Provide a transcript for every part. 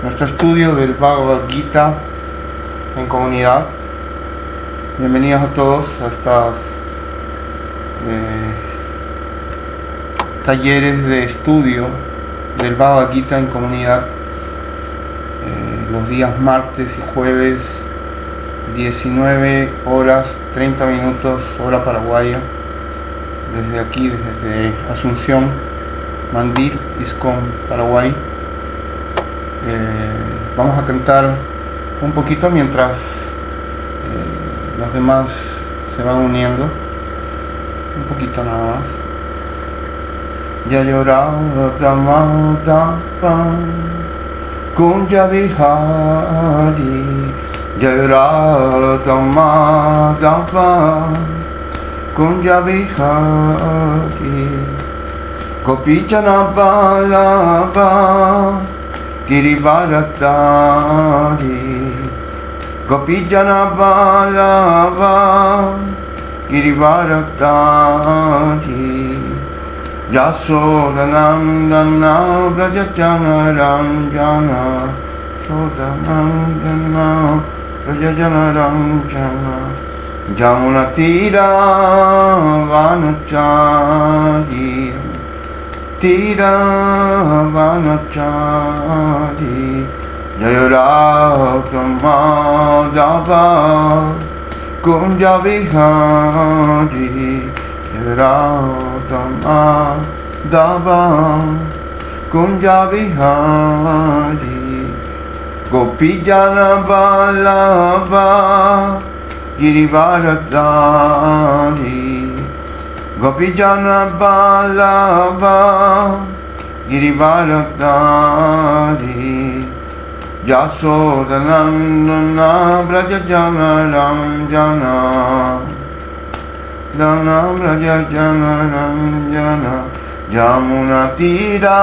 Nuestro estudio del Bhagavad Gita en comunidad. Bienvenidos a todos a estas talleres de estudio del Bhagavad Gita en comunidad, los días martes y jueves, 19 horas 30 minutos hora paraguaya, desde aquí, desde Asunción, Mandir, ISKCON, Paraguay. Vamos a cantar un poquito mientras los demás se van uniendo, un poquito nada más. Yayoradhamadapa Kunja Vihari, Yayoradhamadapa Kunja Vihari, Gopijana Vallabha Girivaradhari, Gopijana Vallabha Girivaradhari, Yasodhanandana Vrajajana Ranjana, Sodhanandana Vrajajana Ranjana, Jamunatira Vanachari, Tira Vanachari, Jayoradhamadapa Kunja Vihari, Jayoradhamadapa Kunja Vihari, Gopijana Vallabha Girivaradhari, Gopijana Vallabha Girivaradhari, Yasodhanandana Vrajajana Ranjana, Dana Vrajajana Ranjana, Jamunatira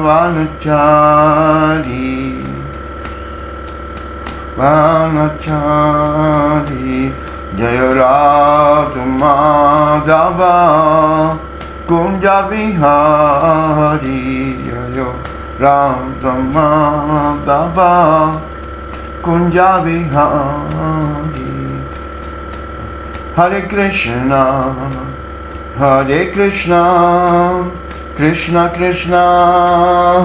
Vanachari, Jayoradhamadapa Kunja Vihari, Jayoradhamadapa Kunja Vihari. Hare Krishna, Hare Krishna, Krishna Krishna,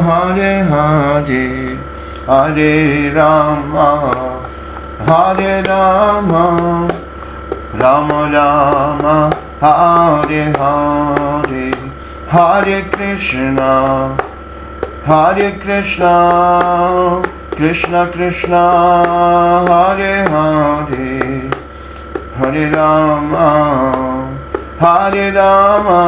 Hare Hare, Hare Rama, Hare Rama, Rama Rama, Hare Hare, Hare Krishna, Hare Krishna, Krishna Krishna, Hare Hare, Hare Rama, Hare Rama,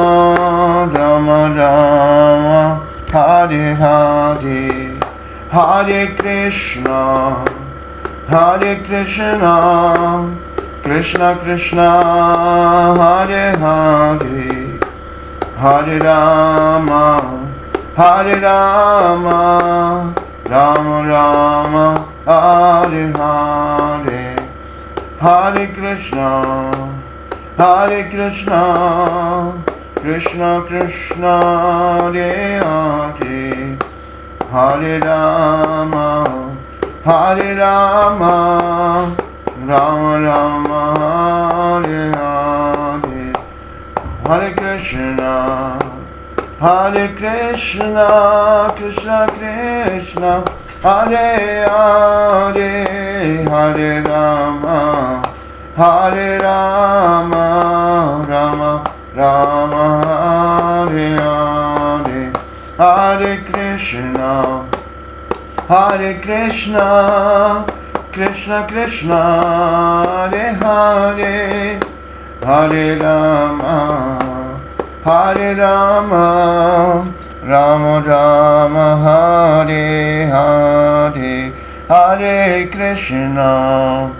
Rama Rama, Hare Hare, Hare Krishna, Hare Krishna, Krishna Krishna, Hare Hare, Hare Rama, Hare Rama, Rama Rama, Hare Hare, Hare Krishna, Hare Krishna, Krishna Krishna, Hare Hare, Hare Rama, Hare Rama, Rama Rama, Hare Hare, Hare Krishna, Hare Krishna, Krishna Krishna, Hare Hare, Hare Rama, Hare Rama, Rama Rama, Hare Hare, Hare Krishna, Hare Krishna, Krishna Krishna, Hare Hare, Hare Rama, Hare Rama, Rama Rama, Hare Hare, Hare Krishna,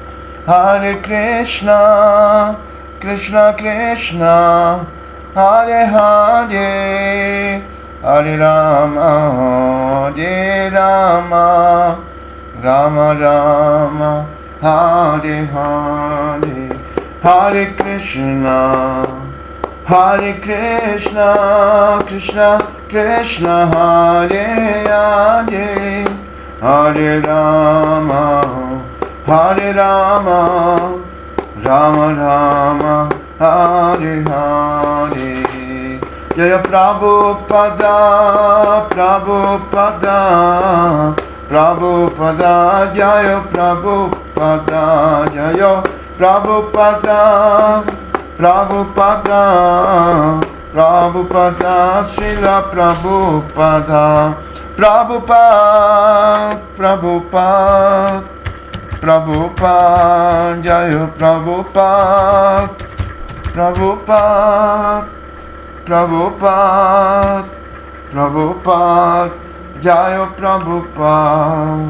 Hare Krishna, Krishna Krishna, Hare Hare, Hare Rama, Hare Rama, Rama Rama, Hare Hare, Hare Krishna, Hare Krishna, Krishna Krishna, Hare Hare, Hare Rama, Hare Rama, Rama Rama, Hare Hare. Jaya Prabhupada, Prabhupada, Prabhupada, Jaya Prabhupada, Jaya Prabhupada, Prabhupada, Prabhupada, Srila Prabhupada, Prabhupada, Prabhupada, Prabhupada, Jaya Prabhupada, Prabhupada, Prabhupada, Prabhupada, Jaya Prabhupada,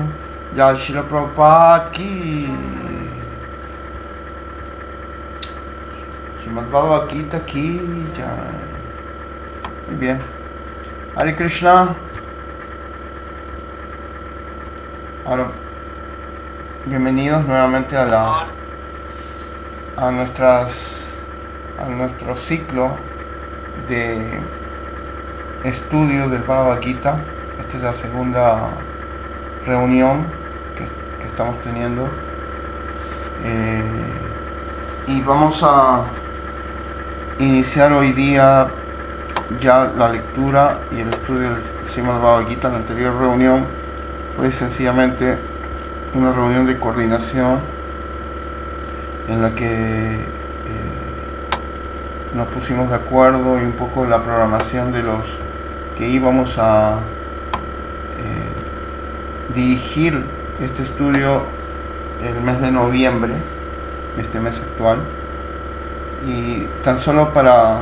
Jai Srila Prabhupada ki. Srimad Bhagavad Gita ki jai. Muy bien. Hare Krishna. Ahora, bienvenidos nuevamente a nuestro ciclo de estudio del Bhagavad Gita. Esta es la segunda reunión que estamos teniendo. Y vamos a iniciar hoy día ya la lectura y el estudio del Srimad Bhagavad Gita. La anterior reunión fue sencillamente una reunión de coordinación en la que nos pusimos de acuerdo y un poco la programación de los que íbamos a dirigir este estudio el mes de noviembre, este mes actual. Y tan solo para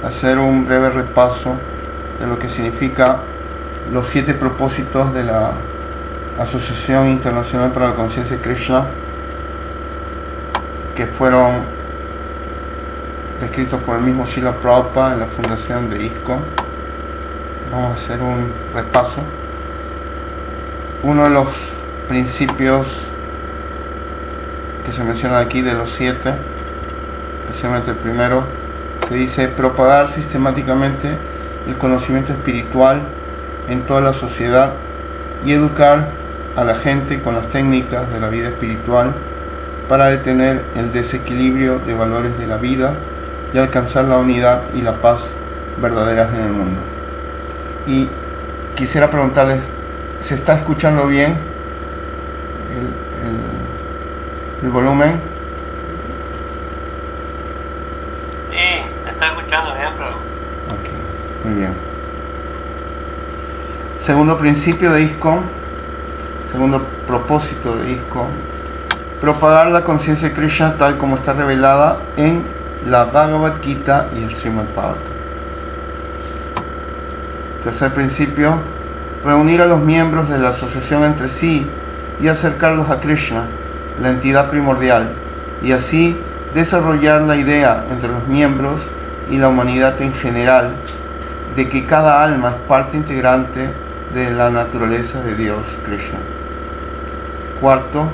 hacer un breve repaso de lo que significa los 7 propósitos de la Asociación Internacional para la Conciencia de Krishna, que fueron descritos por el mismo Srila Prabhupada en la fundación de ISKCON. Vamos a hacer un repaso. Uno de los principios que se menciona aquí, de los 7, especialmente el primero, se dice: propagar sistemáticamente el conocimiento espiritual en toda la sociedad y educar a la gente con las técnicas de la vida espiritual para detener el desequilibrio de valores de la vida y alcanzar la unidad y la paz verdaderas en el mundo. Y quisiera preguntarles, ¿se está escuchando bien el volumen? Sí, te está escuchando bien, pero... Ok, muy bien. Segundo principio de ISKCON, segundo propósito de ISKCON: propagar la conciencia de Krishna tal como está revelada en la Bhagavad Gita y el Srimad Bhagavatam. Tercer principio: reunir a los miembros de la asociación entre sí y acercarlos a Krishna, la entidad primordial, y así desarrollar la idea entre los miembros y la humanidad en general de que cada alma es parte integrante de la naturaleza de Dios Krishna. Cuarto,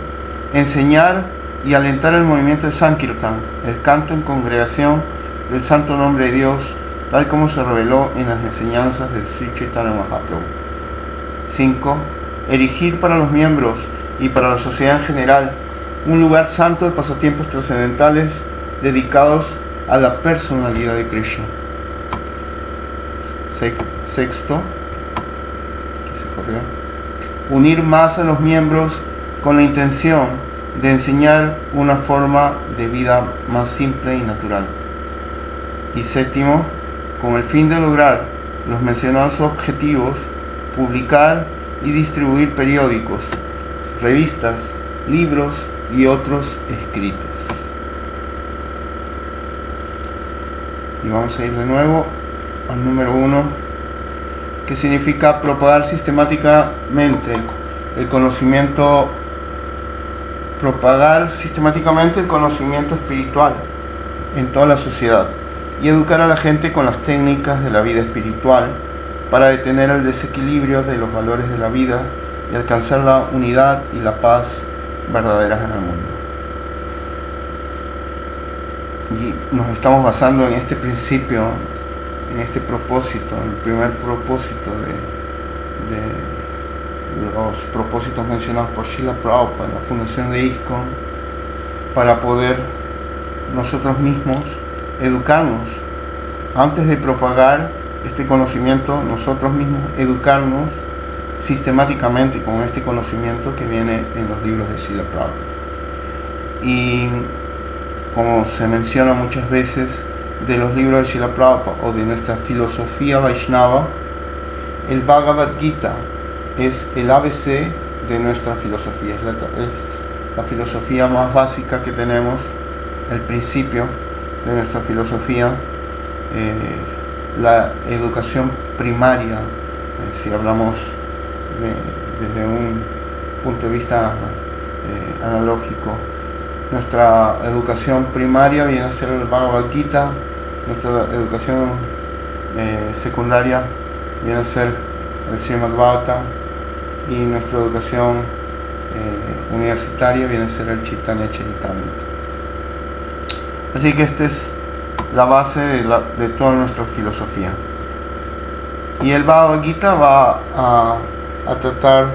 enseñar y alentar el movimiento de Sankirtan, el canto en congregación del santo nombre de Dios, tal como se reveló en las enseñanzas de Sri Chaitanya Mahaprabhu. 5. Erigir para los miembros y para la sociedad en general un lugar santo de pasatiempos trascendentales dedicados a la personalidad de Krishna. Sexto, unir más a los miembros con la intención de enseñar una forma de vida más simple y natural. Y séptimo, con el fin de lograr los mencionados objetivos, publicar y distribuir periódicos, revistas, libros y otros escritos. Y vamos a ir de nuevo al número 1, que significa propagar sistemáticamente el conocimiento espiritual en toda la sociedad y educar a la gente con las técnicas de la vida espiritual para detener el desequilibrio de los valores de la vida y alcanzar la unidad y la paz verdaderas en el mundo. y nos estamos basando en este principio, en este propósito, el primer propósito de los propósitos mencionados por Srila Prabhupada, la fundación de ISKCON, para poder nosotros mismos educarnos. Antes de propagar este conocimiento, nosotros mismos educarnos sistemáticamente con este conocimiento que viene en los libros de Srila Prabhupada. Y como se menciona muchas veces, de los libros de Srila Prabhupada o de nuestra filosofía Vaishnava, el Bhagavad Gita es el ABC de nuestra filosofía, es la filosofía más básica que tenemos, el principio de nuestra filosofía, la educación primaria, si hablamos desde un punto de vista analógico. Nuestra educación primaria viene a ser el Bhagavad Gita, nuestra educación secundaria viene a ser el Srimad Bhagavatam y nuestra educación universitaria viene a ser el Chaitanya Charitamrita. Así que esta es la base de toda nuestra filosofía. Y el Bhagavad Gita va a tratar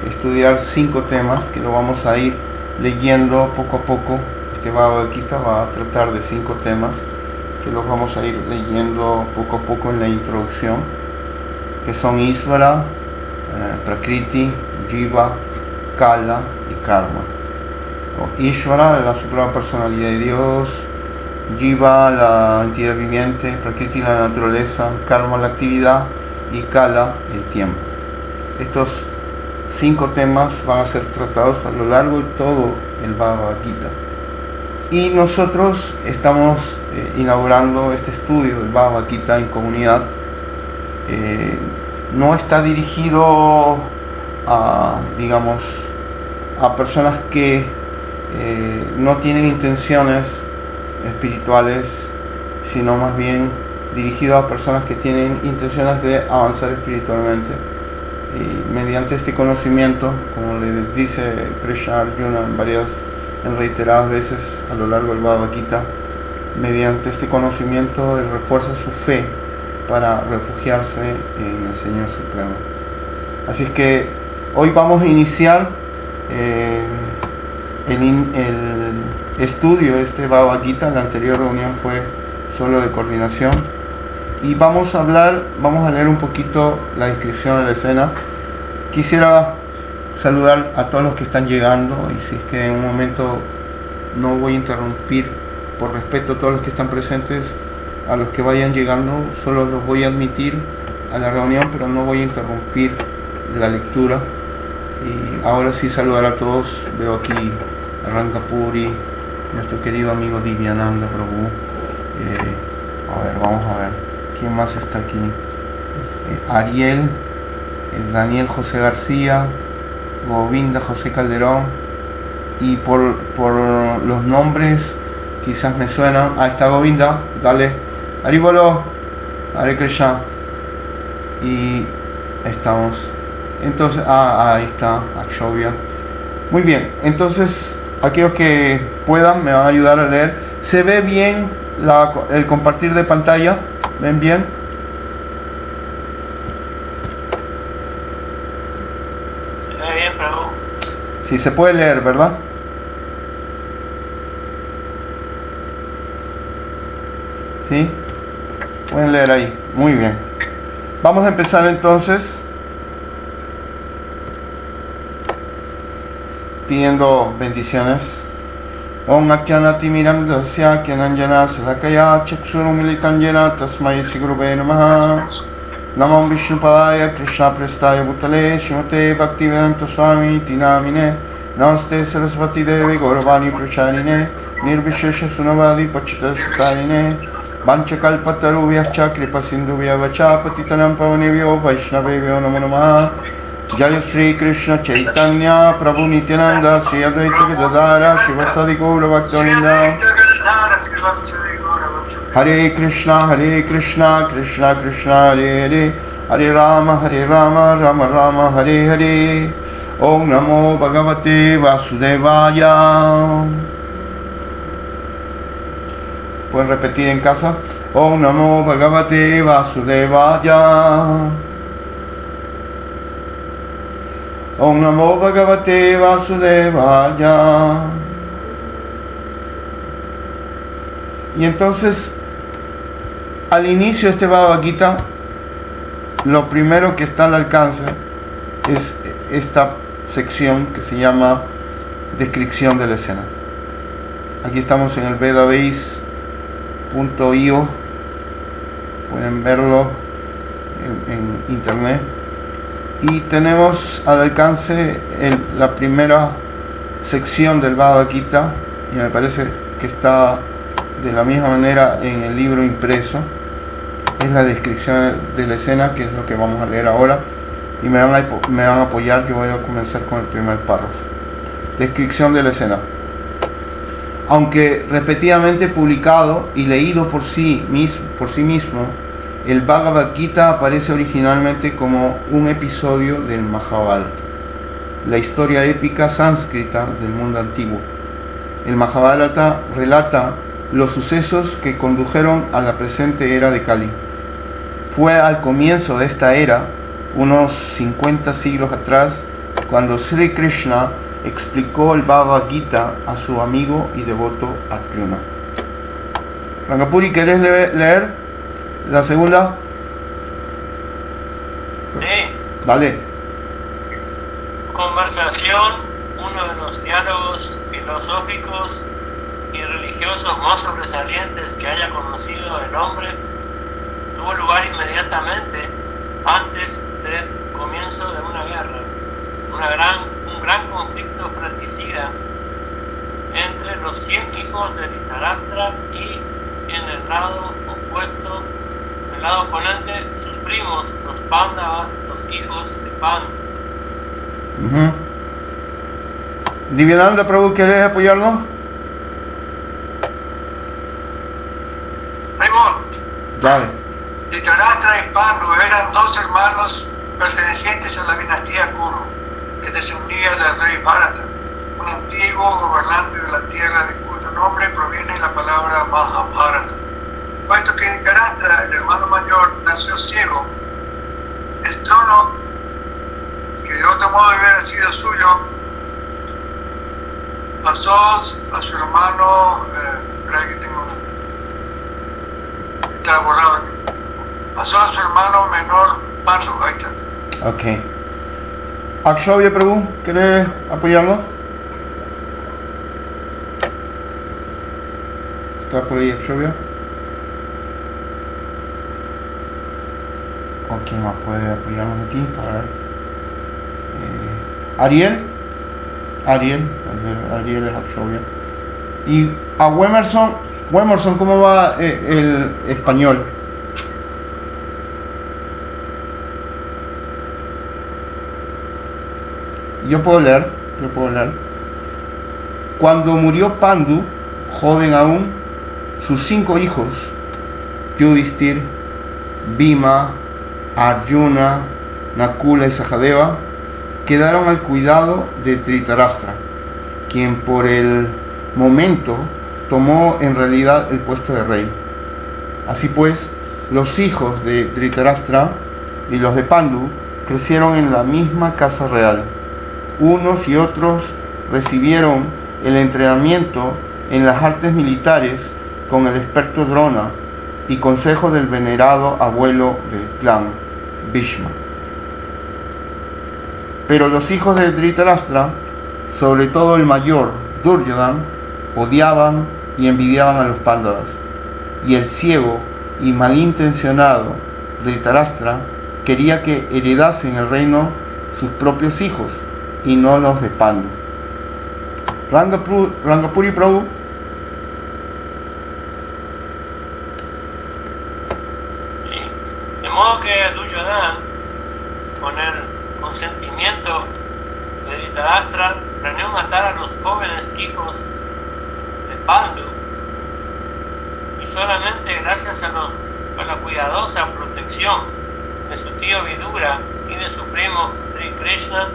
estudiar 5 temas que lo vamos a ir leyendo poco a poco. Este Bhagavad Gita va a tratar de 5 temas que los vamos a ir leyendo poco a poco en la introducción, que son Isvara, Prakriti, Jiva, Kala y Karma. Ishvara, la suprema personalidad de Dios; Jiva, la entidad viviente; Prakriti, la naturaleza; Karma, la actividad; y Kala, el tiempo. Estos 5 temas van a ser tratados a lo largo de todo el Bhagavad Gita. Y nosotros estamos inaugurando este estudio del Bhagavad Gita en comunidad. No está dirigido a personas que no tienen intenciones espirituales, sino más bien dirigido a personas que tienen intenciones de avanzar espiritualmente. Y mediante este conocimiento, como le dice Krishna Arjuna en reiteradas veces a lo largo del Bhagavad Gita, mediante este conocimiento él refuerza su fe para refugiarse en el Señor Supremo. Así es que hoy vamos a iniciar el estudio de este Bhagavad Gita. La anterior reunión fue solo de coordinación y vamos a leer un poquito la descripción de la escena. Quisiera saludar a todos los que están llegando, y si es que en un momento no voy a interrumpir, por respeto a todos los que están presentes, a los que vayan llegando solo los voy a admitir a la reunión, pero no voy a interrumpir la lectura. Y ahora sí saludar a todos. Veo aquí a Rangapuri, nuestro querido amigo Divyananda Prabhu. Vamos a ver quién más está aquí. Ariel, Daniel José García, Govinda José Calderón, y por los nombres quizás me suenan. Ahí está Govinda, dale, Haribolo, Hare Krishna. Y estamos, entonces, ahí está Akshovia. Muy bien, entonces aquellos que puedan me van a ayudar a leer. ¿Se ve bien el compartir de pantalla? ¿Ven bien? Se ve bien, Prabhu. Sí, se puede leer, ¿verdad? ¿Sí? Pueden leer ahí. Muy bien. Vamos a empezar entonces pidiendo bendiciones. Om Akyanati Mirandasya Kyananjana Salakaya Chakshurumilitan Jena Tasmai Shigurube Namaha. Namam Vishnupadaya Krishna Prestaya Bhutale Shrimate Bhaktivedanta Swami Tinamine. Namaste Sarasvati Devi Gauravani Pracharine Nirvishesha Sunavadi Pachita Sutarine Vanchakalpatarubhyascha Kripa Sindhubhya Vacha Patitanam Pavanebhyo Vaishnavebhyo Namo Namaha. Jaya Sri Krishna Chaitanya Prabhu Nityananda Sri Advaita Gadadara Shivasadi Gaura Bhaktavinda. Hare Krishna Krishna Krishna Hare Hare Hare Rama Rama Rama Hare Hare. Om Namo Bhagavate Vasudevaya. Pueden repetir en casa. Om Namo Bhagavate Vasudevaya. Om Namo Bhagavate Vasudevaya. Y entonces, al inicio de este Bhagavad Gita, lo primero que está al alcance es esta sección que se llama descripción de la escena. Aquí estamos en el vedabase.io, pueden verlo en internet, y tenemos al alcance la primera sección del Bhagavad Gita, y me parece que está de la misma manera en el libro impreso. Es la descripción de la escena, que es lo que vamos a leer ahora, y me van a apoyar. Yo voy a comenzar con el primer párrafo. Descripción de la escena. Aunque repetidamente publicado y leído por sí mismo, el Bhagavad Gita aparece originalmente como un episodio del Mahabharata, la historia épica sánscrita del mundo antiguo. El Mahabharata relata los sucesos que condujeron a la presente era de Kali. Fue al comienzo de esta era, unos 50 siglos atrás, cuando Sri Krishna explicó el Bhagavad Gita a su amigo y devoto Arjuna. Rangapuri, ¿querés leer la segunda? Sí. Dale. Conversación, uno de los diálogos filosóficos y religiosos más sobresalientes que haya conocido el hombre, tuvo lugar inmediatamente antes del comienzo de una guerra, un gran conflicto fratricida entre los 100 hijos de Dhritarashtra y en el lado opuesto, el lado oponente, sus primos, los Pándavas, los hijos de Pan. Divyananda Prabhu, ¿querés apoyarnos? Dale. Dhritarashtra y Pandu eran dos hermanos pertenecientes a la dinastía Kuru, que descendía del rey Bharata, un antiguo gobernante de la tierra de cuyo nombre proviene la palabra Mahabharata. Puesto que Dhritarashtra, el hermano mayor, nació ciego, el trono, que de otro modo hubiera sido suyo, pasó a su hermano, está borrado aquí. Pasó a su hermano menor Pandu. Ahí está. Ok. Akshavya Prabhu, ¿querés apoyarnos? ¿Está por ahí Akshavya? ¿O quién más puede apoyarnos aquí? Para ver. Ariel es Akshavya. Y a Wemerson, ¿cómo va el español? Yo puedo leer. Cuando murió Pandu, joven aún, sus 5 hijos, Yudhishthir, Bhima, Arjuna, Nakula y Sahadeva, quedaron al cuidado de Dhritarashtra, quien por el momento tomó en realidad el puesto de rey. Así pues, los hijos de Dhritarashtra y los de Pandu crecieron en la misma casa real. Unos y otros recibieron el entrenamiento en las artes militares con el experto Drona y consejo del venerado abuelo del clan, Bhishma. Pero los hijos de Dhritarashtra, sobre todo el mayor, Duryodhana, odiaban y envidiaban a los Pándavas, y el ciego y malintencionado Dhritarashtra quería que heredasen el reino sus propios hijos y no los de Pandu. Rangapuri Prabhu. Sí. De modo que Duryodhana, con el consentimiento de Dhritarashtra, planeó matar a los jóvenes hijos de Pandu, y solamente gracias a la cuidadosa protección de su tío Vidura y de su primo Sri Krishna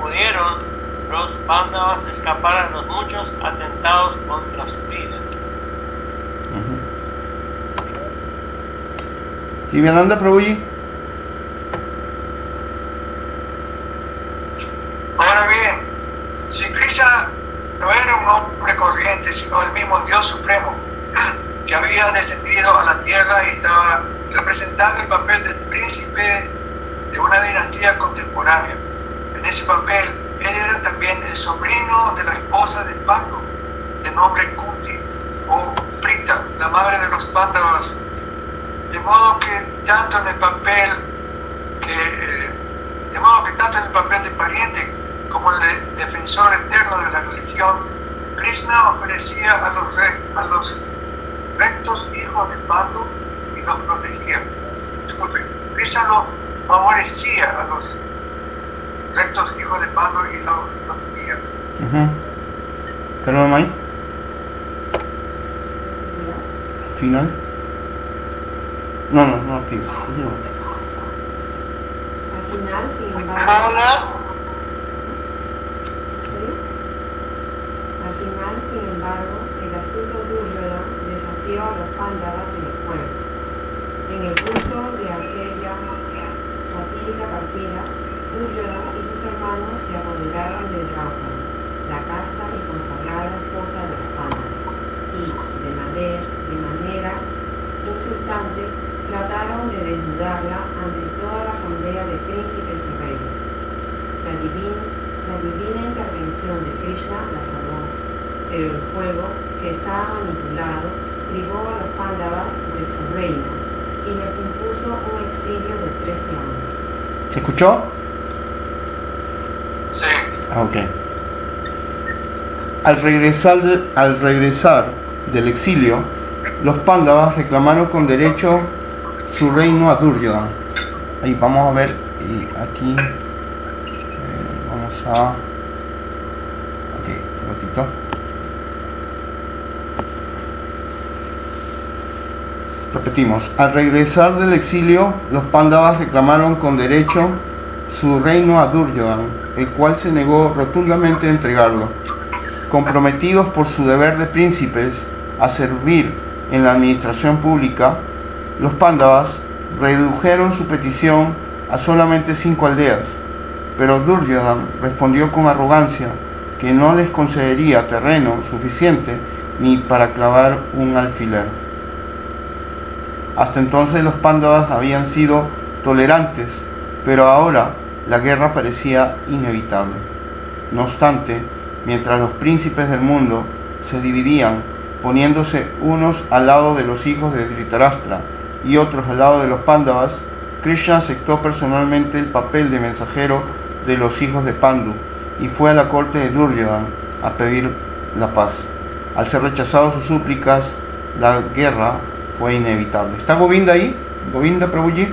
pudieron los Pándavas escapar a los muchos atentados contra su vida. Divyananda Prabhuji. Ahora bien, si Krishna no era un hombre corriente, sino el mismo Dios Supremo, que había descendido a la tierra y estaba representando el papel del príncipe de una dinastía contemporánea. En ese papel, él era también el sobrino de la esposa de Pandu, de nombre Kunti, o Prita, la madre de los Pándavas. De modo que tanto en el papel de pariente como el de defensor eterno de la religión, Krishna ofrecía a los rectos hijos de Pandu y los protegía. Disculpe, Krishna los favorecía a los rectos hijos de Pandu y los protegía. ¿Carlos May? ¿Final? No, aquí. Al final, sin embargo, el astuto Duryodhana desafió a los Pándavas en el juego. En el curso de aquella fatídica partida, Duryodhana y sus hermanos se apoderaron de Draupadi, la casta y consagrada esposa de los Pándavas, y, de manera insultante, trataron de desnudarla ante toda la asamblea de príncipes y reyes. La divina intervención de Krishna la salvó, pero el juego, que estaba manipulado, privó a los Pándavas de su reino y les impuso un exilio de 13 años. ¿Se escuchó? Sí. Ok. Al regresar del exilio, los Pándavas reclamaron con derecho su reino a Duryodhana. Ahí vamos a ver, y aquí vamos a... Ok, un ratito. Repetimos, al regresar del exilio, los Pándavas reclamaron con derecho su reino a Duryodhana, el cual se negó rotundamente a entregarlo. Comprometidos por su deber de príncipes a servir en la administración pública, los Pándavas redujeron su petición a solamente 5 aldeas, pero Duryodhana respondió con arrogancia que no les concedería terreno suficiente ni para clavar un alfiler. Hasta entonces los Pándavas habían sido tolerantes, pero ahora la guerra parecía inevitable. No obstante, mientras los príncipes del mundo se dividían, poniéndose unos al lado de los hijos de Dhritarashtra y otros al lado de los Pándavas, Krishna aceptó personalmente el papel de mensajero de los hijos de Pandu y fue a la corte de Duryodhana a pedir la paz. Al ser rechazadas sus súplicas, la guerra fue inevitable. ¿Está Govinda ahí? ¿Govinda Prabhuji?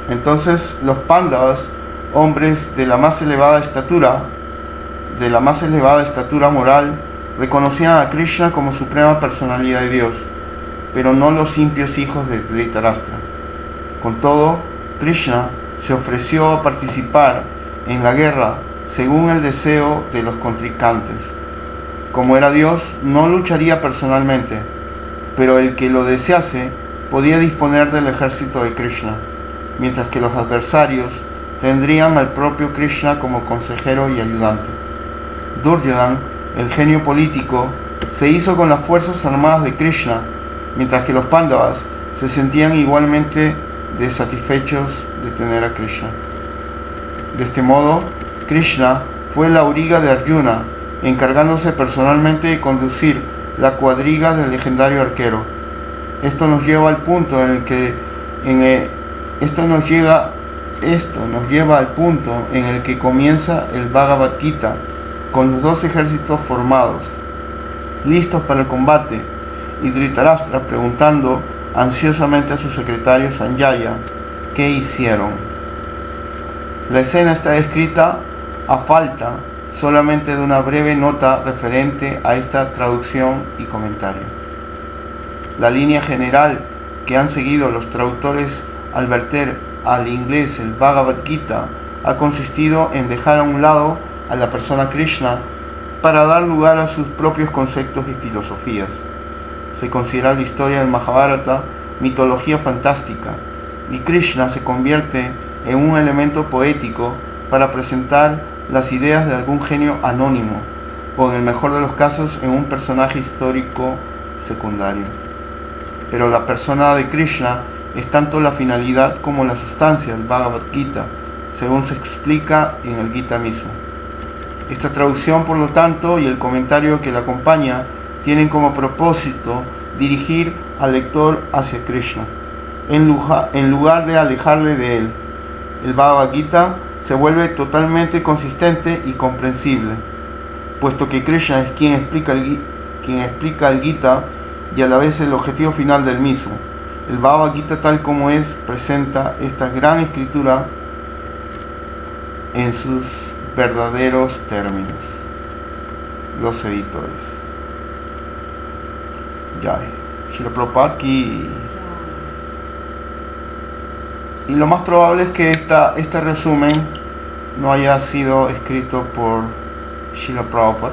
Entonces los Pándavas, hombres de la más elevada estatura moral, reconocían a Krishna como suprema personalidad de Dios, pero no los impios hijos de Dhritarashtra. Con todo, Krishna se ofreció a participar en la guerra según el deseo de los contrincantes. Como era Dios, no lucharía personalmente, pero el que lo desease podía disponer del ejército de Krishna, mientras que los adversarios tendrían al propio Krishna como consejero y ayudante. Duryodhana, el genio político, se hizo con las fuerzas armadas de Krishna, mientras que los Pándavas se sentían igualmente desatisfechos de tener a Krishna. De este modo, Krishna fue el auriga de Arjuna, encargándose personalmente de conducir la cuadriga del legendario arquero. Esto nos lleva al punto en el que comienza el Bhagavad Gita, con los dos ejércitos formados, listos para el combate, y Dhritarashtra preguntando ansiosamente a su secretario Sanjaya qué hicieron. La escena está descrita a falta solamente de una breve nota referente a esta traducción y comentario. La línea general que han seguido los traductores al verter al inglés el Bhagavad Gita ha consistido en dejar a un lado a la persona Krishna para dar lugar a sus propios conceptos y filosofías. Se considera la historia del Mahabharata mitología fantástica, y Krishna se convierte en un elemento poético para presentar las ideas de algún genio anónimo, o en el mejor de los casos en un personaje histórico secundario. Pero la persona de Krishna es tanto la finalidad como la sustancia del Bhagavad Gita, según se explica en el Gita mismo. Esta traducción, por lo tanto, y el comentario que la acompaña, tienen como propósito dirigir al lector hacia Krishna, en lugar de alejarle de él. El Bhagavad Gita se vuelve totalmente consistente y comprensible, puesto que Krishna es quien explica el Gita y a la vez el objetivo final del mismo. El Bhagavad Gita, tal como es, presenta esta gran escritura en sus verdaderos términos. Los editores. Jai Srila Prabhupada aquí. Y lo más probable es que este resumen no haya sido escrito por Srila Prabhupada,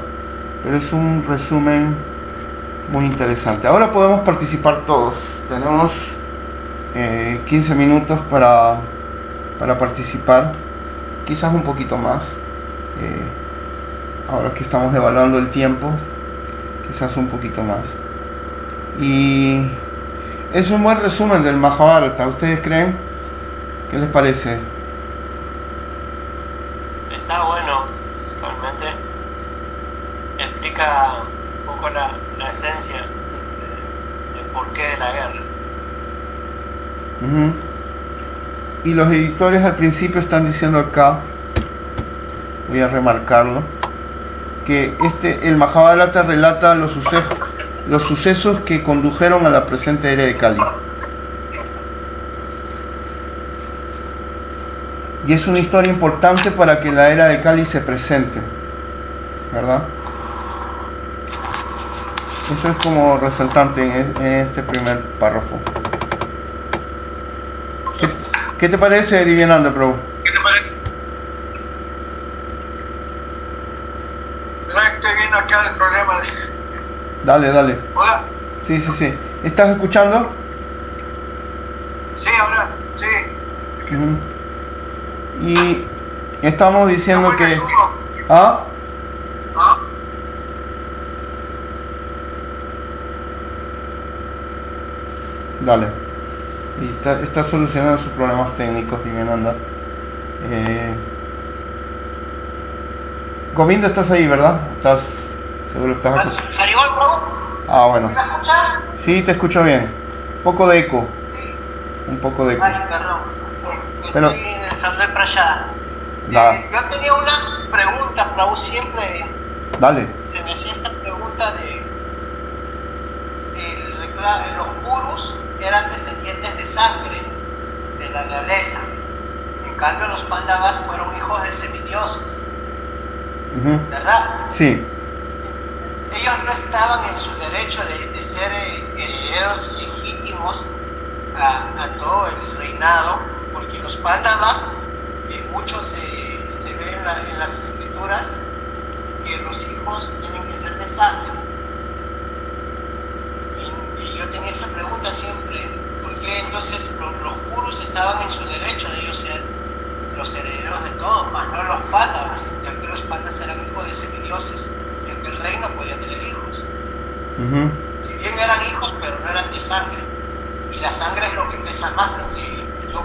pero es un resumen muy interesante. Ahora podemos participar todos. Tenemos 15 minutos para participar, quizás un poquito más. Ahora que estamos evaluando el tiempo, quizás un poquito más. Y es un buen resumen del Mahabharata. ¿Ustedes creen? ¿Qué les parece? Está bueno, realmente explica un poco la esencia del porqué de la guerra. Y los editores al principio están diciendo acá, voy a remarcarlo, que el Mahabharata relata los sucesos que condujeron a la presente era de Kali. Y es una historia importante para que la era de Kali se presente, ¿verdad? Eso es como resaltante en este primer párrafo. ¿Qué te parece, Divyananda Prabhu? ¿Qué te parece? Estoy viendo acá el problema de... Dale. Hola. Sí. ¿Estás escuchando? Sí, ahora, sí. Y estamos diciendo ¿Cómo que... resumo? ¿Ah? ¿Ah? Dale. Y está solucionando sus problemas técnicos, Divyananda. Govinda, estás ahí, ¿verdad? Seguro estás escuchando. ¿Haribol, Prabhu? Ah, bueno. ¿Me escuchas? Sí, te escucho bien. Un poco de eco. Sí. Un poco de eco. Ay, perdón. Pero- Estoy en el Sandé Prayada. Yo tenía una pregunta, Prabhu, siempre Dale. se me hacía esta pregunta de los Kurus eran descendientes de sangre de la realeza. En cambio, los Pandavas fueron hijos de semidioses, ¿verdad? Sí. Entonces, ellos no estaban en su derecho de ser herederos legítimos a todo el reinado, porque los Pandavas, muchos se ve en las escrituras que los hijos tienen que ser de sangre. Y yo tenía esa pregunta siempre, ¿por qué entonces los Kurus estaban en su derecho de ellos ser los herederos de todos, más no los Pandavas, ya que los Pandavas eran hijos de semidioses, ya que el rey no podía tener hijos? Si bien eran hijos, pero no eran de sangre, y la sangre es lo que pesa más, lo que yo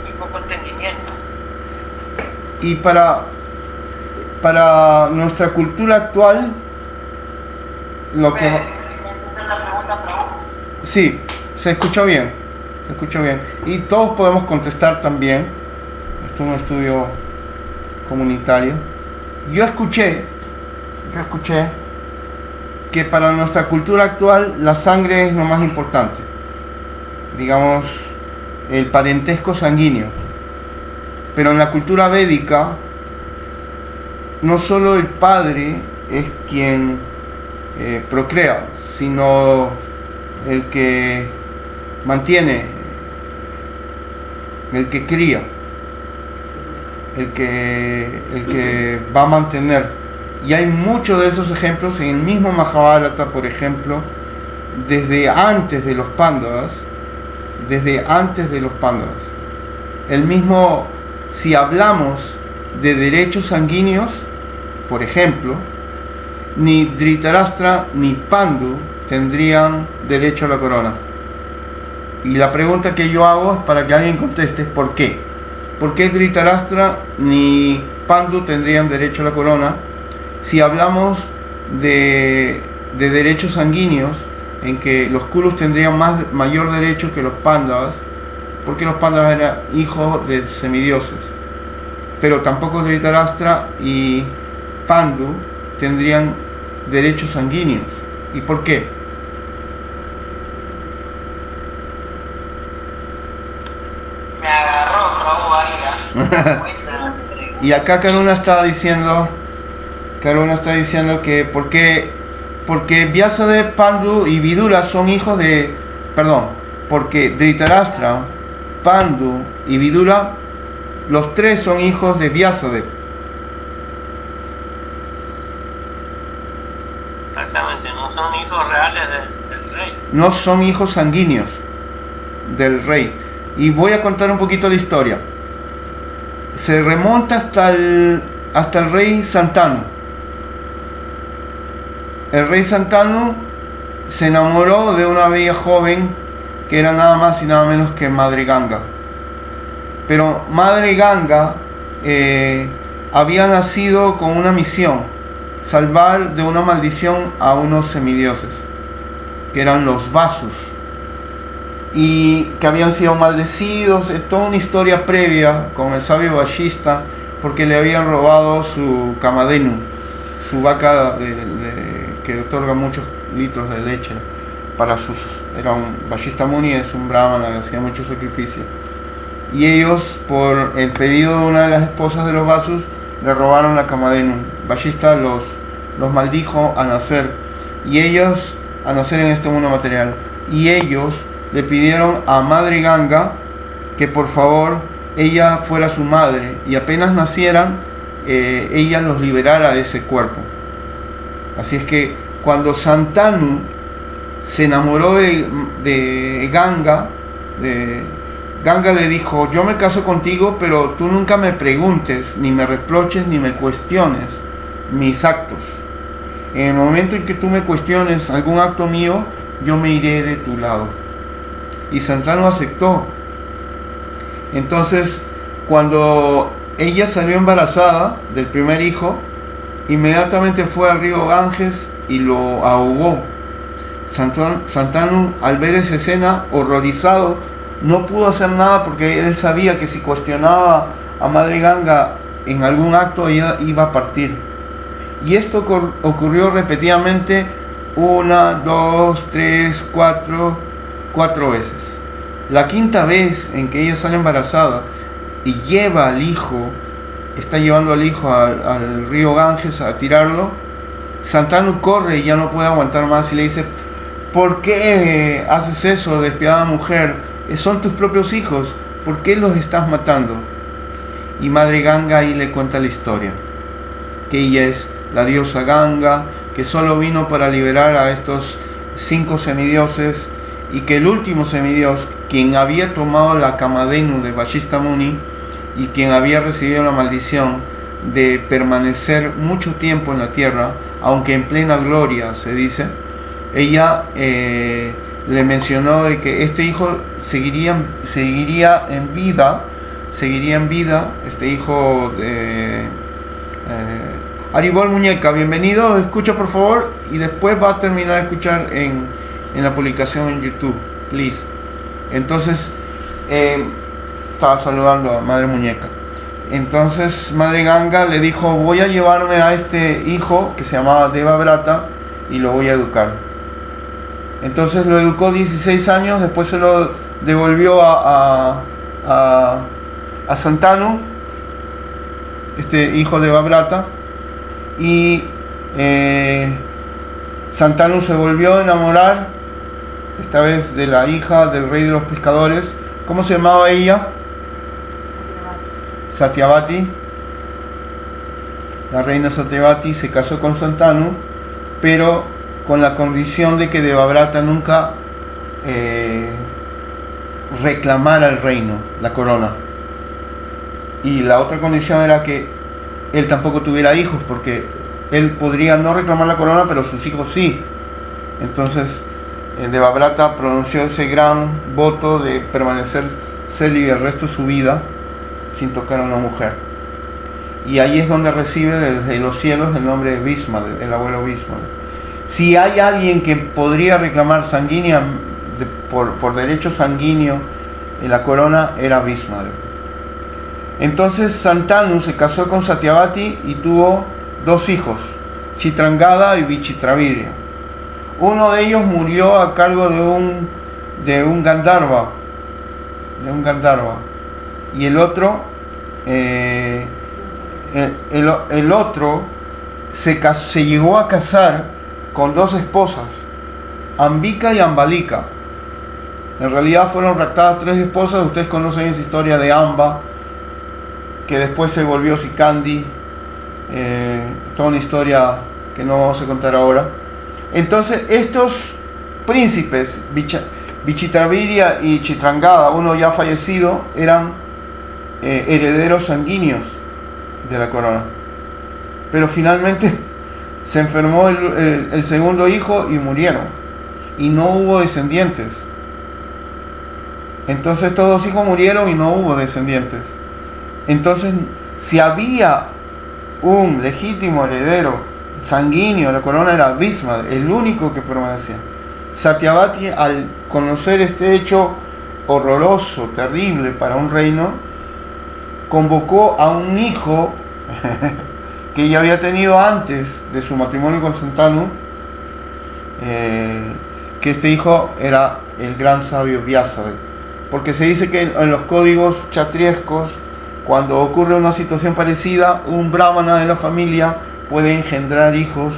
mi poco entendimiento. Y para nuestra cultura actual, lo que... ¿Me entiendes la pregunta, Prabhu? Sí, se escuchó bien. Y todos podemos contestar también. Esto es un estudio comunitario. Yo escuché que para nuestra cultura actual la sangre es lo más importante. Digamos, el parentesco sanguíneo. Pero en la cultura védica, no solo el padre es quien procrea, sino el que mantiene, el que cría. el que va a mantener. Y hay muchos de esos ejemplos en el mismo Mahabharata, por ejemplo, desde antes de los Pándavas, El mismo, si hablamos de derechos sanguíneos, por ejemplo, ni Dhritarashtra ni Pandu tendrían derecho a la corona. Y la pregunta que yo hago es para que alguien conteste, ¿por qué? ¿Por qué Dhritarashtra ni Pandu tendrían derecho a la corona? Si hablamos de derechos sanguíneos, en que los Kurus tendrían mayor derecho que los Pándavas, porque los Pándavas eran hijos de semidioses. Pero tampoco Dhritarashtra y Pandu tendrían derechos sanguíneos. ¿Y por qué? Me agarró, Prabhu, ahí. Y acá Karuna está diciendo que porque Vyasadeva, Pandu y Vidura son hijos de... porque Dhritarashtra, Pandu y Vidura, los tres son hijos de Vyasadeva. Exactamente, no son hijos reales del rey. No son hijos sanguíneos del rey. Y voy a contar un poquito la historia. Se remonta hasta el rey Santanu. El rey Santanu se enamoró de una bella joven que era nada más y nada menos que Madre Ganga. Pero Madre Ganga había nacido con una misión: salvar de una maldición a unos semidioses, que eran los Vasus, y que habían sido maldecidos. Toda una historia previa con el sabio Vashista, porque le habían robado su Kamadhenu, su vaca que otorga muchos litros de leche para sus... Era un Vashista Muni, es un brahmana que hacía muchos sacrificios. Y ellos, por el pedido de una de las esposas de los Vasus, le robaron la Kamadhenu. Vashista los maldijo a nacer, a nacer en este mundo material. Y ellos le pidieron a Madre Ganga que por favor ella fuera su madre, y apenas nacieran, ella los liberara de ese cuerpo. Así es que cuando Santanu se enamoró de Ganga, Ganga le dijo: yo me caso contigo, pero tú nunca me preguntes, ni me reproches, ni me cuestiones mis actos. En el momento en que tú me cuestiones algún acto mío, yo me iré de tu lado. Y Santanu aceptó. Entonces, cuando ella salió embarazada del primer hijo, inmediatamente fue al río Ganges y lo ahogó. Santanu, al ver esa escena, horrorizado, no pudo hacer nada, porque él sabía que si cuestionaba a Madre Ganga en algún acto, ella iba a partir. Y esto ocurrió repetidamente 1, 2, 3, 4 veces. La quinta vez en que ella sale embarazada y lleva al hijo, está llevando al hijo al río Ganges a tirarlo, Santanu corre y ya no puede aguantar más y le dice: ¿por qué haces eso, despiadada mujer? Son tus propios hijos, ¿por qué los estás matando? Y Madre Ganga ahí le cuenta la historia, que ella es la diosa Ganga, que solo vino para liberar a estos 5 semidioses, y que el último semidios, quien había tomado la Kamadhenu de Vashista Muni y quien había recibido la maldición de permanecer mucho tiempo en la tierra, aunque en plena gloria, se dice, ella le mencionó de que este hijo seguiría en vida, este hijo de Haribol Muñeca. Bienvenido, escucha por favor, y después va a terminar de escuchar en la publicación en YouTube, please. Entonces, estaba saludando a Madre Muñeca. Entonces Madre Ganga le dijo: voy a llevarme a este hijo que se llamaba Devabrata y lo voy a educar. Entonces lo educó 16 años, después se lo devolvió a Santanu, este hijo de Devabrata, y Santanu se volvió a enamorar, esta vez de la hija del rey de los pescadores. ¿Cómo se llamaba ella? Satyavati. la reina Satyavati se casó con Santanu, pero con la condición de que Devabrata nunca reclamara el reino, la corona. Y la otra condición era que él tampoco tuviera hijos, porque él podría no reclamar la corona, pero sus hijos sí. Entonces Devabrata pronunció ese gran voto de permanecer célibe el resto de su vida sin tocar a una mujer. Y ahí es donde recibe desde los cielos el nombre de Bhismadev, el abuelo Bhismadev. Si hay alguien que podría reclamar sanguínea, por derecho sanguíneo en la corona, era Bhismadev. Entonces Santanu se casó con Satyavati y tuvo 2 hijos, Chitrangada y Vichitravirya. Uno de ellos murió a cargo de un Gandharva, y el otro se llegó a casar con 2 esposas, Ambika y Ambalika. En realidad fueron raptadas 3 esposas. Ustedes conocen esa historia de Amba, que después se volvió Sikandi, toda una historia que no vamos a contar ahora. Entonces estos príncipes, Vichitravirya y Chitrangada, uno ya fallecido, eran herederos sanguíneos de la corona. Pero finalmente se enfermó el segundo hijo y murieron, y no hubo descendientes. Entonces estos 2 hijos murieron y no hubo descendientes. Entonces, si había un legítimo heredero sanguíneo, la corona era Bhismadev, el único que permanecía. Satyavati, al conocer este hecho horroroso, terrible para un reino, convocó a un hijo que ella había tenido antes de su matrimonio con Santanu, que este hijo era el gran sabio Vyasadeva, porque se dice que en los códigos chatriescos, cuando ocurre una situación parecida, un brahmana de la familia puede engendrar hijos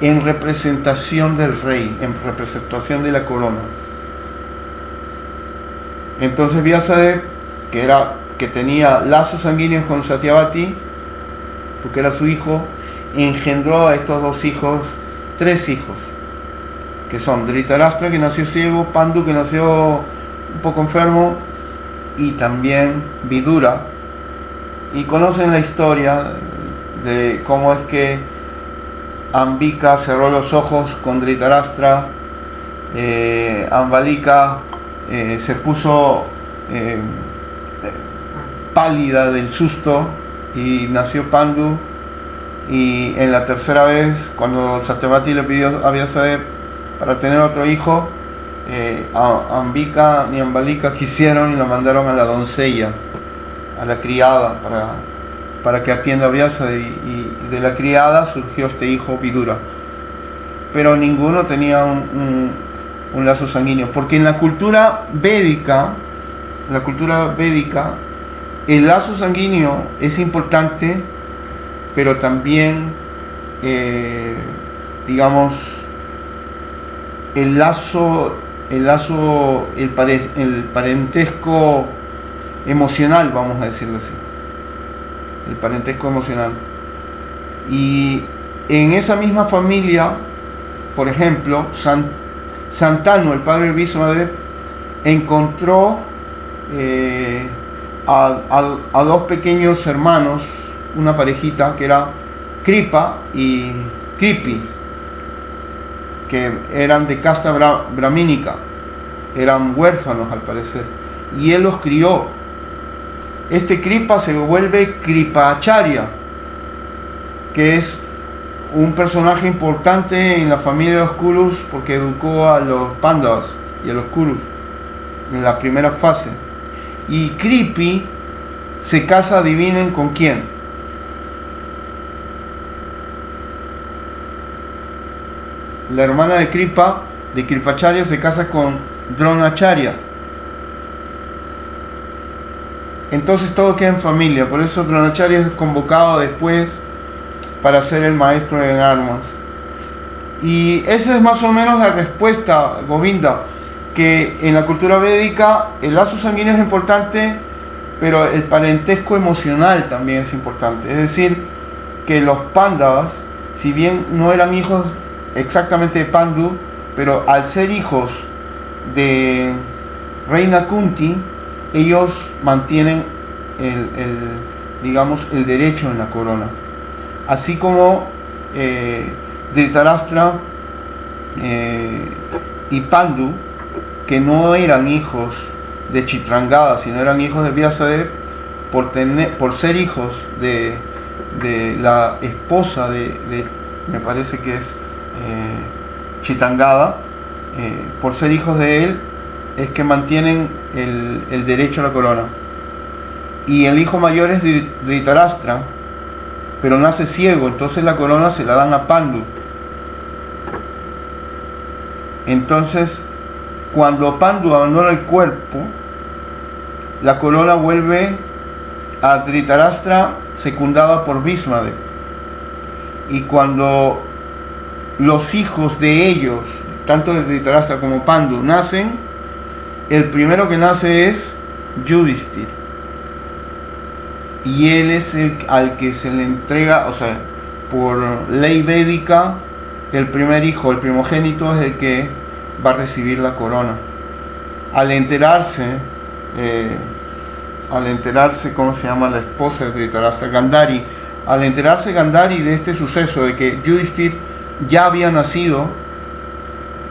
en representación del rey, en representación de la corona. Entonces Vyasadeva, que tenía lazos sanguíneos con Satyavati, porque era su hijo, engendró a estos 2 hijos, 3 hijos, que son Dhritarashtra, que nació ciego, Pandu, que nació un poco enfermo, y también Vidura. Y conocen la historia de cómo es que Ambika cerró los ojos con Dhritarashtra, Ambalika se puso pálida del susto y nació Pandu. Y en la tercera vez, cuando Satyavati le pidió a Vyasadeva para tener otro hijo, Ambika ni Ambalika quisieron y lo mandaron a la doncella, a la criada, para que atienda a Vyasadeva, y de la criada surgió este hijo Vidura. Pero ninguno tenía un lazo sanguíneo, porque en la cultura védica, el lazo sanguíneo es importante, pero también digamos el parentesco emocional, vamos a decirlo así, el parentesco emocional. Y en esa misma familia, por ejemplo, Santanu, el padre de Bhismadev, encontró a 2 pequeños hermanos, una parejita que era Kripa y Kripi, que eran de casta brahmínica, eran huérfanos al parecer, y él los crió. Este Kripa se vuelve Kripacharya, que es un personaje importante en la familia de los Kurus, porque educó a los Pandavas y a los Kurus en la primera fase. Y Kripi se casa, adivinen con quién. La hermana de Kripa, de Kripacharya, se casa con Dronacharya. Entonces todo queda en familia, por eso Dronacharya es convocado después para ser el maestro en armas. Y esa es más o menos la respuesta, Govinda, que en la cultura védica el lazo sanguíneo es importante, pero el parentesco emocional también es importante. Es decir, que los Pándavas, si bien no eran hijos exactamente de Pandu, pero al ser hijos de Reina Kunti, ellos mantienen digamos, el derecho en la corona. Así como Dhritarashtra y Pandu, que no eran hijos de Chitrangada, sino eran hijos de Vyasadeva, por ser hijos de la esposa de me parece que es Chitrangada, por ser hijos de él, es que mantienen el derecho a la corona. Y el hijo mayor es Dhritarashtra, pero nace ciego, entonces la corona se la dan a Pandu. Entonces, cuando Pandu abandona el cuerpo, la corona vuelve a Dhritarashtra, secundada por Bhismadev. Y cuando los hijos de ellos, tanto de Dhritarashtra como Pandu, nacen, el primero que nace es Yudhishthira. Y él es al que se le entrega, o sea, por ley védica, el primer hijo, el primogénito, es el que va a recibir la corona. Al enterarse, ¿cómo se llama la esposa de Dhritarashtra? Gandhari. Al enterarse Gandhari de este suceso, de que Yudhishthira ya había nacido,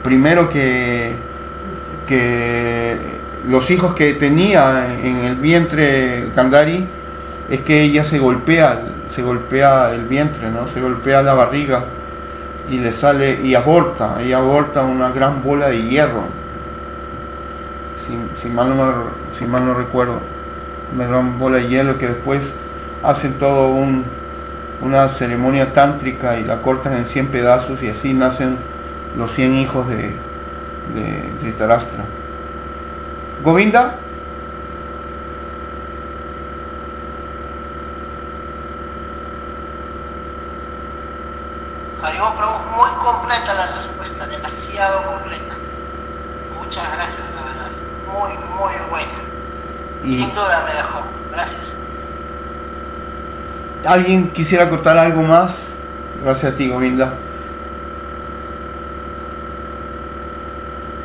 primero que los hijos que tenía en el vientre Gandhari, es que ella se golpea el vientre, ¿no? Se golpea la barriga y le sale, y aborta una gran bola de hierro, si mal no recuerdo, una gran bola de hielo, que después hacen todo una ceremonia tántrica y la cortan en 100 pedazos, y así nacen los 100 hijos de Dhritarashtra. Govinda. Muy completa la respuesta, demasiado completa. Muchas gracias, la verdad. Muy, muy buena. Sin duda me dejó. Gracias. ¿Alguien quisiera contar algo más? Gracias a ti, Govinda.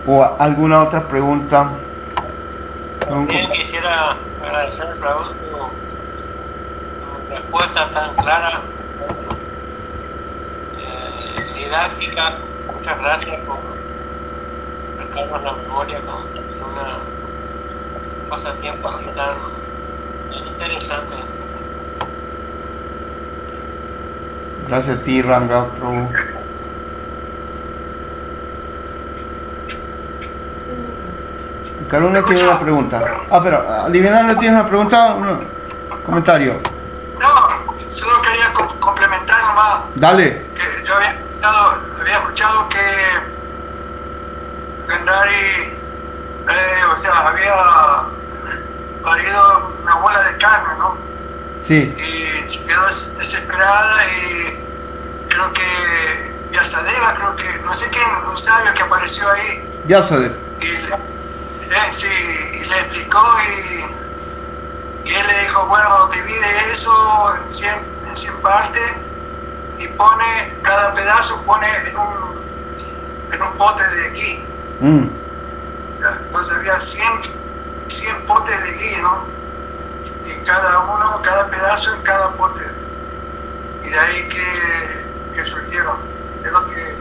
¿O alguna otra pregunta? También quisiera agradecer a Prabhu su respuesta tan clara, didáctica. Muchas gracias por marcarnos la memoria con un pasatiempo así tan interesante. Gracias a ti, Ranga Prabhu. Karuna tiene una pregunta. Pero Liviana, ¿tienes una pregunta? ¿Un comentario? No, solo quería complementar nomás. Dale. Que yo había escuchado que Gandhari, había parido una bola de carne, ¿no? Sí. Y se quedó desesperada, y creo que Vyasadeva, no sé quién, un sabio que apareció ahí. Vyasadeva. Sí, y le explicó, y él le dijo, bueno, divide eso en 100 partes y cada pedazo pone en un pote de ghee. Entonces había 100 potes de ghee, ¿no? Y cada pedazo en cada pote. Y de ahí que surgieron. Es lo que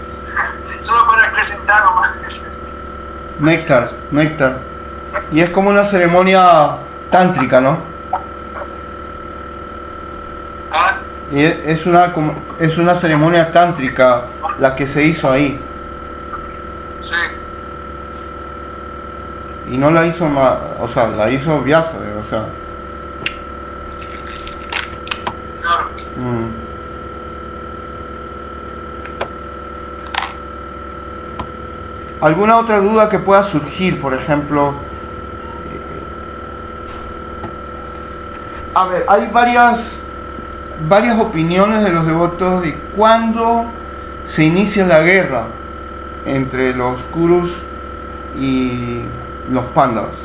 solo para presentar nomás. Néctar. Y es como una ceremonia tántrica, ¿no? Y es una ceremonia tántrica la que se hizo ahí. Sí. Y no la hizo la hizo Vyasadeva, Claro. ¿Alguna otra duda que pueda surgir? Por ejemplo, hay varias opiniones de los devotos de cuándo se inicia la guerra entre los Kurus y los Pándavas.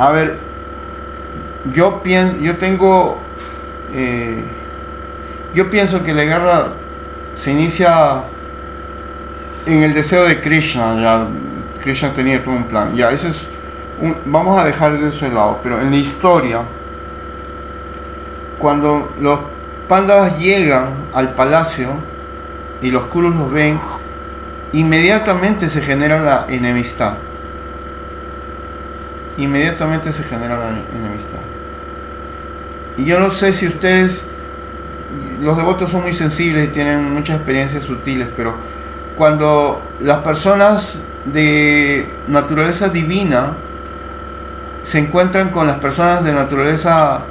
A ver, yo pienso que la guerra se inicia en el deseo de Krishna. Ya Krishna tenía todo un plan. Ya, ese es vamos a dejar de eso de lado, pero en la historia, cuando los Pándavas llegan al palacio y los Kurus los ven, inmediatamente se genera la enemistad. Inmediatamente se genera la enemistad. Y yo no sé si ustedes, los devotos son muy sensibles y tienen muchas experiencias sutiles, pero cuando las personas de naturaleza divina se encuentran con las personas de naturaleza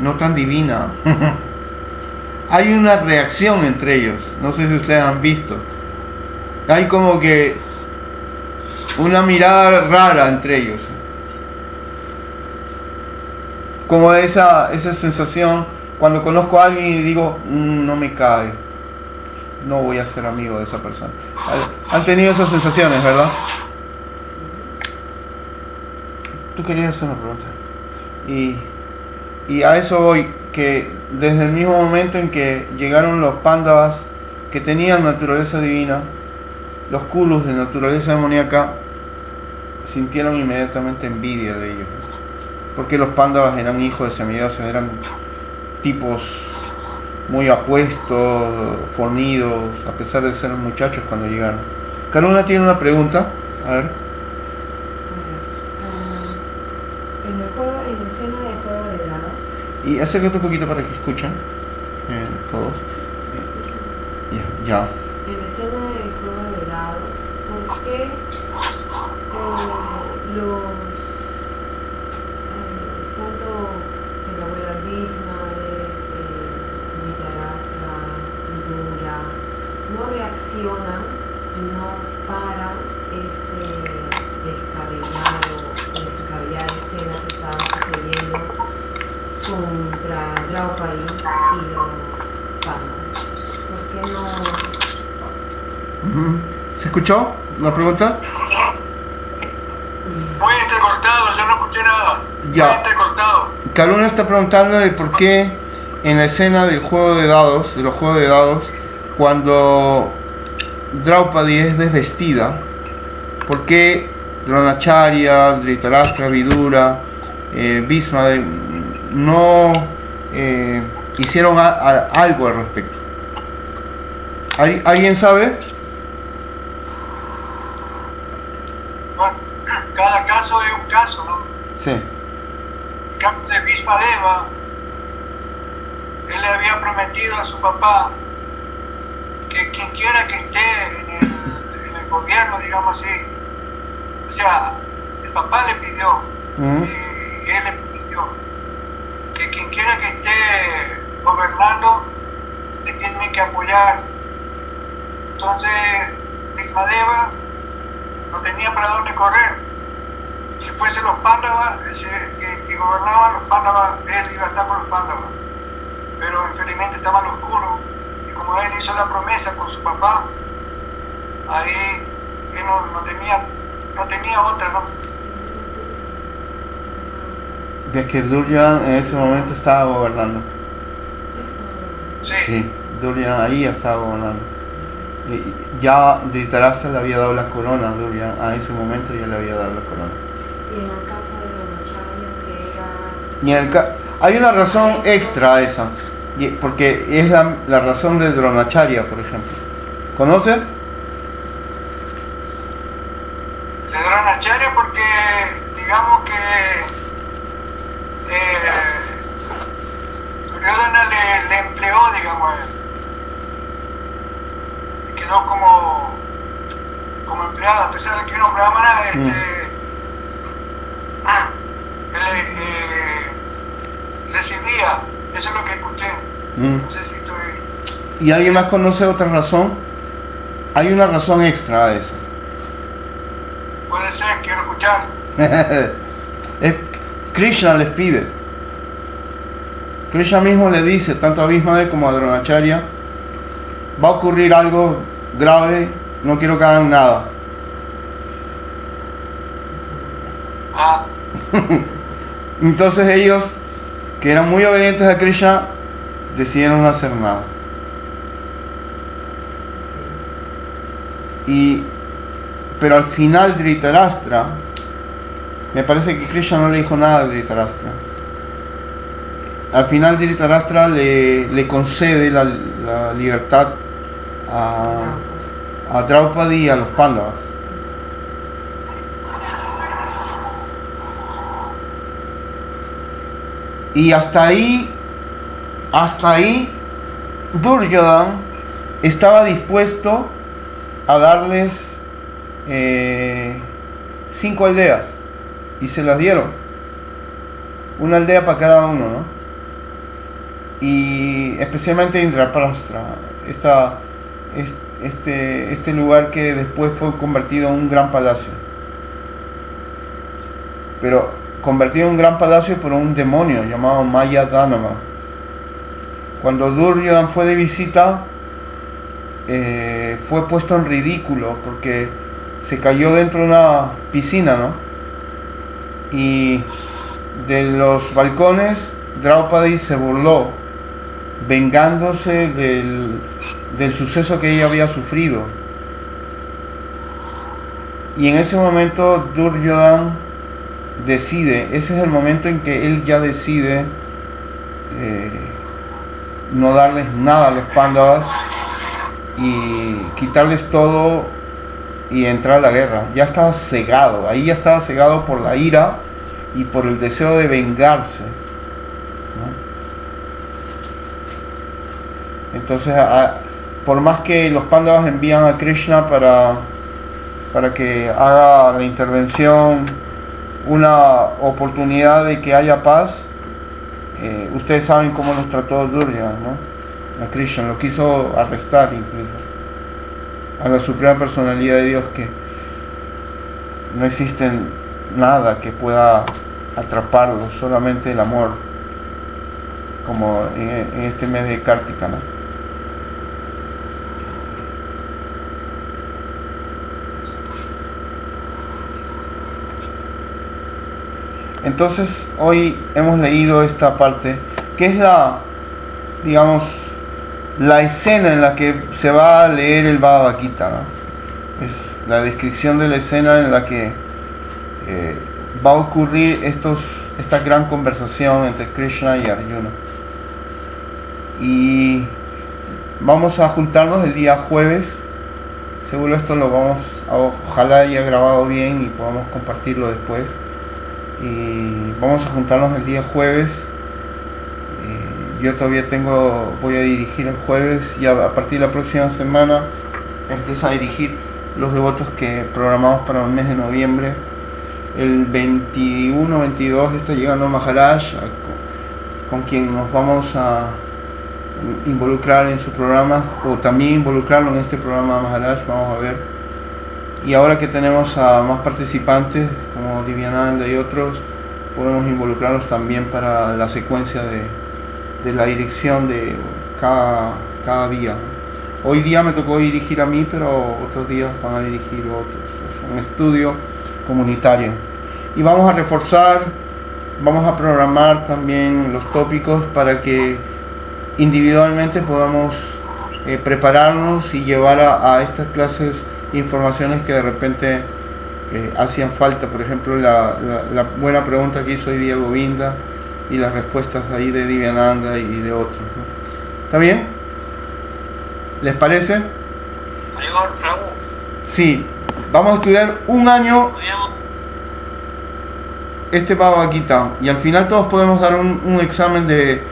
no tan divina, hay una reacción entre ellos. No sé si ustedes han visto. Hay como que una mirada rara entre ellos. Como esa sensación cuando conozco a alguien y digo, no me cae, no voy a ser amigo de esa persona. Han tenido esas sensaciones, ¿verdad? Tú querías hacer una pregunta. Y a eso voy, que desde el mismo momento en que llegaron los Pándavas que tenían naturaleza divina, los Kurus de naturaleza demoníaca sintieron inmediatamente envidia de ellos. Porque los Pándavas eran hijos de semidioses, eran tipos muy apuestos, fornidos, a pesar de ser muchachos cuando llegaron. Karuna tiene una pregunta, a ver. En la escena de Juego de Dados. Y acércate un poquito para que escuchen todos. Ya. En la escena de Juego de Dados, ¿por qué tanto el abuelo Bhisma, Dhritarashtra, Vidura, no reaccionan y no paran descabellada escena que estaba sucediendo contra Draupadi y los Pándavas? ¿Por qué no? ¿Se escuchó la pregunta? Muy entrecortado, yo no escuché nada. Ya. Muy entrecortado. Karuna está preguntando de por qué en la escena del juego de dados, de los juegos de dados, cuando Draupadi es desvestida, ¿por qué Dronacharya, Dhritarashtra, Vidura, Bhisma no hicieron algo al respecto? ¿Alguien sabe? Bueno, cada caso es un caso, ¿no? Sí. El caso de Bhismadeva, él le había prometido a su papá que quien quiera que esté en el gobierno, digamos así, o sea, el papá le pidió, y él le pidió, que quien quiera que esté gobernando le tiene que apoyar. Entonces, Bhismadeva no tenía para dónde correr. Si fuesen los Pándavas que gobernaban los Pándavas, él iba a estar con los Pándavas. Pero infelizmente estaban los Kurus, y como él hizo la promesa con su papá, ahí él no tenía otra, ¿no? Es que Duryodhana en ese momento estaba gobernando. Sí. Duryodhana ahí estaba gobernando. Ya Dhritarashtra le había dado la corona a Duryodhana, a ese momento ya le había dado la corona. Y en el caso de Dronacharya, que era... Hay una razón extra a esa, porque es la razón de Dronacharya, por ejemplo. ¿Conoce? De Dronacharya porque, digamos que Duryodhana le empleó, digamos, a él. Quedó como empleado, a pesar de que era un brahmana, recibía, eso es lo que escuché. No sé si estoy... ¿Y alguien más conoce otra razón? Hay una razón extra a esa. Puede ser, quiero escuchar. Krishna les pide. Krishna mismo le dice, tanto a Bhismadeva como a Dronacharya, va a ocurrir algo grave, no quiero que hagan nada. Entonces ellos, que eran muy obedientes a Krishna, decidieron no hacer nada. Pero al final Dhritarashtra, me parece que Krishna no le dijo nada a Dhritarashtra. Al final Dhritarashtra le concede la libertad a Draupadi y a los Pándavas. Y hasta ahí Duryodhana estaba dispuesto a darles 5 aldeas, y se las dieron, una aldea para cada uno, ¿no? Y especialmente Indraprastha, este lugar que después fue convertido en un gran palacio, pero convertido en un gran palacio por un demonio llamado Maya Danava. Cuando Duryodhana fue de visita, fue puesto en ridículo porque se cayó dentro de una piscina, ¿no? Y de los balcones Draupadi se burló, vengándose del suceso que ella había sufrido. Y en ese momento Duryodhana decide, ese es el momento en que él ya decide no darles nada a los Pándavas y quitarles todo y entrar a la guerra. Ya estaba cegado, ahí ya estaba cegado por la ira y por el deseo de vengarse, ¿no? Entonces, por más que los Pándavas envían a Krishna para que haga la intervención, una oportunidad de que haya paz, ustedes saben cómo los trató Duryodhana, ¿no? A Krishna lo quiso arrestar incluso, a la suprema personalidad de Dios, que no existe nada que pueda atraparlo, solamente el amor, como en este mes de Kartika, ¿no? Entonces hoy hemos leído esta parte, que es la escena en la que se va a leer el Bhagavad Gita, ¿no? Es la descripción de la escena en la que va a ocurrir esta gran conversación entre Krishna y Arjuna. Y vamos a juntarnos el día jueves. Seguro esto lo ojalá haya grabado bien y podamos compartirlo después. Y vamos a juntarnos el día jueves. Yo todavía voy a dirigir el jueves, y a partir de la próxima semana empiezo a dirigir los devotos que programamos para el mes de noviembre. El 21-22 está llegando Maharaj, con quien nos vamos a involucrar en su programa, o también involucrarlo en este programa de Maharaj, vamos a ver. Y ahora que tenemos a más participantes como Divyananda y otros, podemos involucrarlos también para la secuencia de la dirección de cada día. Hoy día me tocó dirigir a mí, pero otros días van a dirigir otros. Es un estudio comunitario. Y vamos a reforzar, vamos a programar también los tópicos para que individualmente podamos prepararnos y llevar a estas clases informaciones que de repente hacían falta. Por ejemplo, la buena pregunta que hizo hoy día Govinda, y las respuestas ahí de Divyananda y de otros, ¿no? ¿Está bien? ¿Les parece? Sí, vamos a estudiar un año este Bhagavad Gita, y al final todos podemos dar un examen de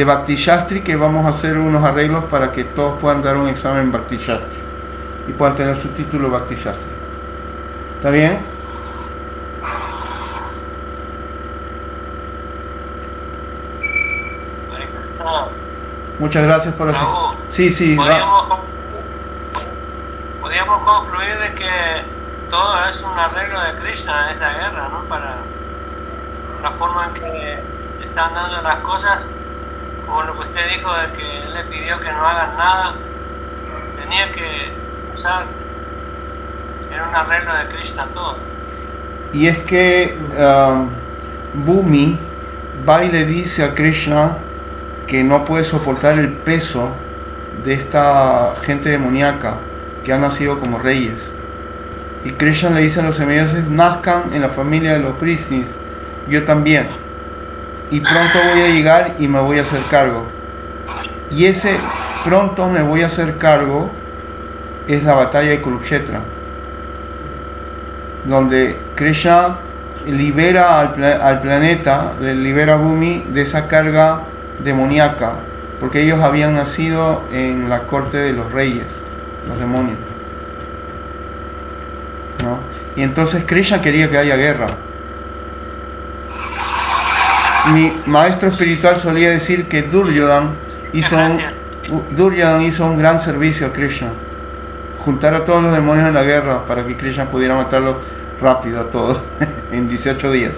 Bhakti Shastri, que vamos a hacer unos arreglos para que todos puedan dar un examen Bhakti Shastri y puedan tener su título Bhakti Shastri. ¿Está bien? Muchas gracias por asistir. Sí. Podríamos concluir de que todo es un arreglo de Krishna en esta guerra, ¿no? Para la forma en que están dando las cosas, como lo que usted dijo de que él le pidió que no hagan nada, tenía que usar, era un arreglo de Krishna todo. Y es que Bhumi va y le dice a Krishna que no puede soportar el peso de esta gente demoníaca que ha nacido como reyes. Y Krishna le dice a los semidioses: nazcan en la familia de los Vrishnis, yo también. Y pronto voy a llegar y me voy a hacer cargo. Y ese pronto me voy a hacer cargo es la batalla de Kurukshetra, donde Krishna libera al planeta, libera a Bhumi de esa carga demoníaca, porque ellos habían nacido en la corte de los reyes, los demonios, ¿no? Y entonces Krishna quería que haya guerra. Mi maestro espiritual solía decir que Duryodhana hizo un gran servicio a Krishna, juntar a todos los demonios en la guerra para que Krishna pudiera matarlos rápido a todos en 18 días.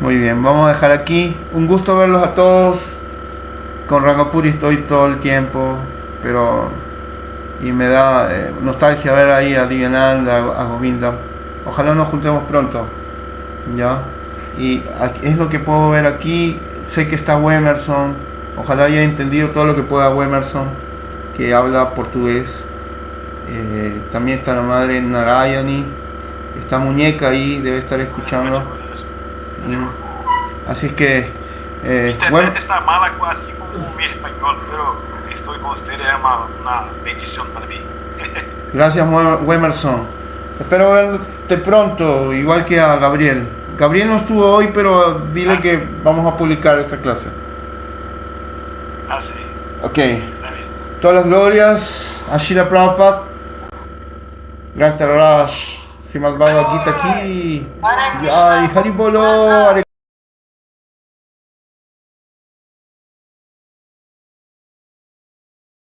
Muy bien, vamos a dejar aquí. Un gusto verlos a todos. Con Rangapuri estoy todo el tiempo, y me da nostalgia ver ahí a Divyananda, a Govinda. Ojalá nos juntemos pronto, ¿ya? Y es lo que puedo ver aquí. Sé que está Wemerson. Ojalá haya entendido todo lo que pueda Wemerson, que habla portugués. También está la madre Narayani. Esta muñeca ahí debe estar escuchando. Así es que bueno, está mala así como mi español, pero estoy con ustedes, es una bendición para mí. Gracias, Wemerson. Espero verte pronto, igual que a Gabriel. Gabriel no estuvo hoy, pero dile que vamos a publicar esta clase. Sí. Ok. Todas las glorias a Srila Prabhupada. Gran Tararaj. Srimad Bhagavad Gita aquí. Ay, Hari Bolo.